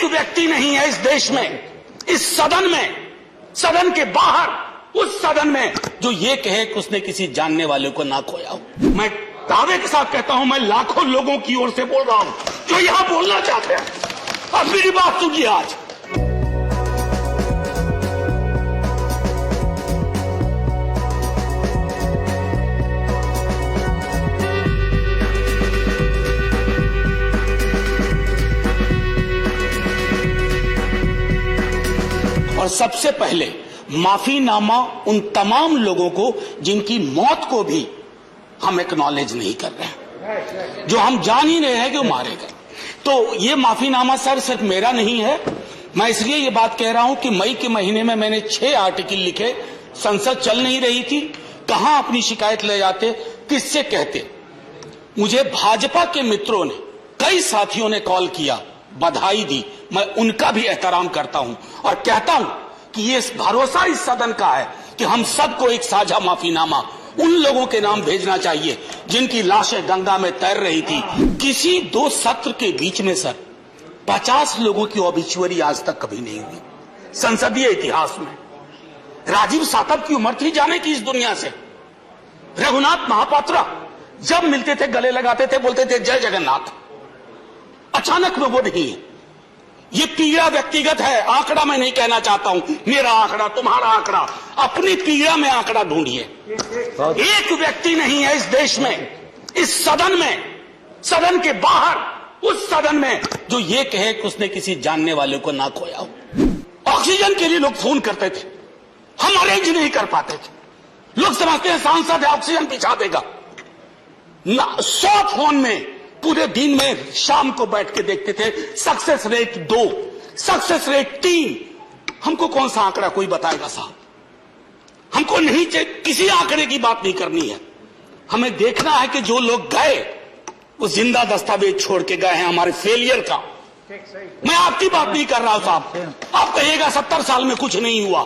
एक व्यक्ति नहीं है इस देश में, इस सदन में, सदन के बाहर, उस सदन में जो ये कहे कि उसने किसी जानने वाले को ना खोया हो। मैं दावे के साथ कहता हूं, मैं लाखों लोगों की ओर से बोल रहा हूं जो यहां बोलना चाहते हैं। अब मेरी बात सुनिए आज। और सबसे पहले माफीनामा उन तमाम लोगों को जिनकी मौत को भी हम एक्नॉलेज नहीं कर रहे हैं, जो हम जान ही नहीं रहे कि वो मारे गए। तो ये माफीनामा सर सिर्फ मेरा नहीं है। मैं इसलिए ये बात कह रहा हूं कि मई के महीने में मैंने 6 आर्टिकल लिखे। संसद चल नहीं रही थी, कहां अपनी शिकायत ले जाते, किससे कहते। मुझे भाजपा के मित्रों ने, कई साथियों ने कॉल किया, बधाई दी। मैं उनका भी एहतराम करता हूं और कहता हूं कि ये भरोसा इस सदन का है कि हम सबको एक साझा माफीनामा उन लोगों के नाम भेजना चाहिए जिनकी लाशें गंगा में तैर रही थी। किसी 2 सत्र के बीच में सर 50 लोगों की ऑबिचुअरी आज तक कभी नहीं हुई संसदीय इतिहास में। राजीव सातव की उम्र थी जाने की इस दुनिया से। रघुनाथ महापात्रा जब मिलते थे गले लगाते थे, बोलते थे जय जगन्नाथ। अचानक में वो नहीं है। ये पीड़ा व्यक्तिगत है, आंकड़ा मैं नहीं कहना चाहता हूं, मेरा आंकड़ा, तुम्हारा आंकड़ा, अपनी पीड़ा में आंकड़ा ढूंढिए। एक व्यक्ति नहीं है इस देश में, इस सदन में, सदन के बाहर, उस सदन में जो ये कहे कि उसने किसी जानने वाले को ना खोया हो। ऑक्सीजन के लिए लोग फोन करते थे, हम अरेंज नहीं कर पाते थे। लोग समझते हैं सांसद है, ऑक्सीजन पिछा देगा। 100 फोन में पूरे दिन में शाम को बैठ के देखते थे, सक्सेस रेट 2, सक्सेस रेट 3। हमको कौन सा आंकड़ा कोई बताएगा साहब? हमको नहीं चाहिए, किसी आंकड़े की बात नहीं करनी है। हमें देखना है कि जो लोग गए वो जिंदा दस्तावेज छोड़ के गए हैं हमारे फेलियर का। मैं आपकी बात नहीं कर रहा हूं साहब। आप कहिएगा 70 साल में कुछ नहीं हुआ,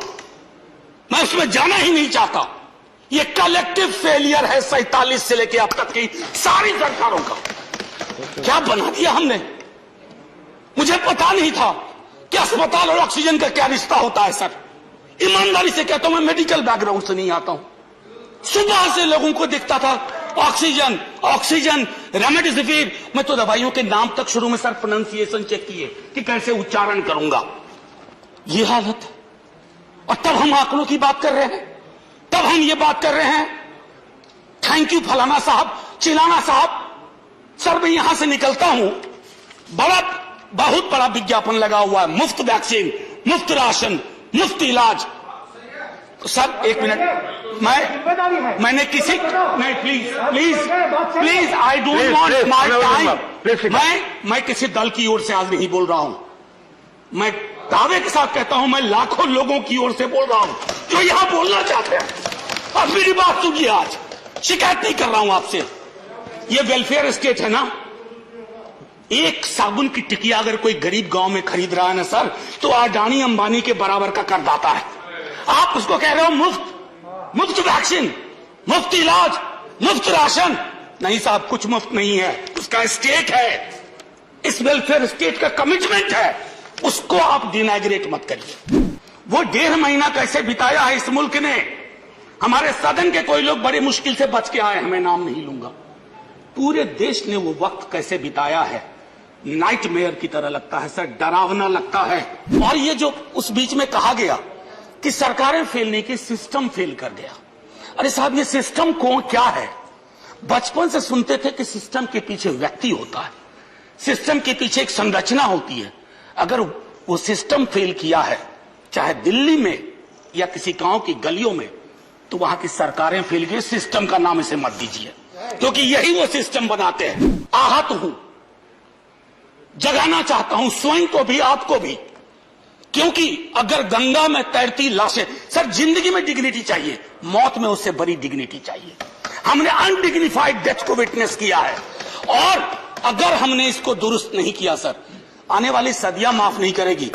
मैं उसमें जाना ही नहीं चाहता। ये कलेक्टिव फेलियर है 47 से लेकर अब तक की सारी सरकारों का। क्या बना दिया हमने? मुझे पता नहीं था कि अस्पताल और ऑक्सीजन का क्या रिश्ता होता है सर। ईमानदारी से कहता हूं, मैं मेडिकल बैकग्राउंड से नहीं आता हूं। सुबह से लोगों को दिखता था ऑक्सीजन, ऑक्सीजन, रेमडेसिविर। मैं तो दवाइयों के नाम तक शुरू में सर प्रोनाउंसिएशन चेक किए कि कैसे उच्चारण करूंगा। ये हालत है। और तब हम आंकड़ों की बात कर रहे हैं, तब हम ये बात कर रहे हैं थैंक यू फलाना साहब, चिलाना साहब। सर मैं यहां से निकलता हूं, बहुत बड़ा विज्ञापन लगा हुआ है, मुफ्त वैक्सीन, मुफ्त राशन, मुफ्त इलाज। सर एक मिनट, मैंने किसी नहीं, please I don't want my time. मैं किसी दल की ओर से आज नहीं बोल रहा हूं। मैं दावे के साथ कहता हूं, मैं लाखों लोगों की ओर से बोल रहा हूं जो यहां बोलना चाहते हैं। अब मेरी बात सुनिए आज, शिकायत नहीं कर रहा हूं आपसे। ये वेलफेयर स्टेट है ना। एक साबुन की टिकिया अगर कोई गरीब गांव में खरीद रहा है ना सर, तो अडानी अंबानी के बराबर का करदाता है। आप उसको कह रहे हो मुफ्त वैक्सीन, मुफ्त इलाज, मुफ्त राशन। नहीं साहब, कुछ मुफ्त नहीं है, उसका स्टेट है, इस वेलफेयर स्टेट का कमिटमेंट है, उसको आप डिनाग्रेट मत करिए। वो 1.5 महीना कैसे बिताया है इस मुल्क ने। हमारे सदन के कोई लोग बड़े मुश्किल से बच के आए हैं, मैं नाम नहीं लूंगा। पूरे देश ने वो वक्त कैसे बिताया है, नाइटमेयर की तरह लगता है सर, डरावना लगता है। और ये जो उस बीच में कहा गया कि सरकारें फेल नहीं की, सिस्टम फेल कर गया। अरे साहब, ये सिस्टम कौन क्या है? बचपन से सुनते थे कि सिस्टम के पीछे व्यक्ति होता है, सिस्टम के पीछे एक संरचना होती है। अगर वो सिस्टम फेल किया है, चाहे दिल्ली में या किसी गांव की गलियों में, तो वहां की सरकारें फेल की। सिस्टम का नाम इसे मत दीजिए, क्योंकि यही वो सिस्टम बनाते हैं। आहत हूं, जगाना चाहता हूं स्वयं को भी, आपको भी, क्योंकि अगर गंगा में तैरती लाशें, सर जिंदगी में डिग्निटी चाहिए, मौत में उससे बड़ी डिग्निटी चाहिए। हमने अनडिग्निफाइड डेथ को विटनेस किया है, और अगर हमने इसको दुरुस्त नहीं किया सर, आने वाली सदियां माफ नहीं करेगी।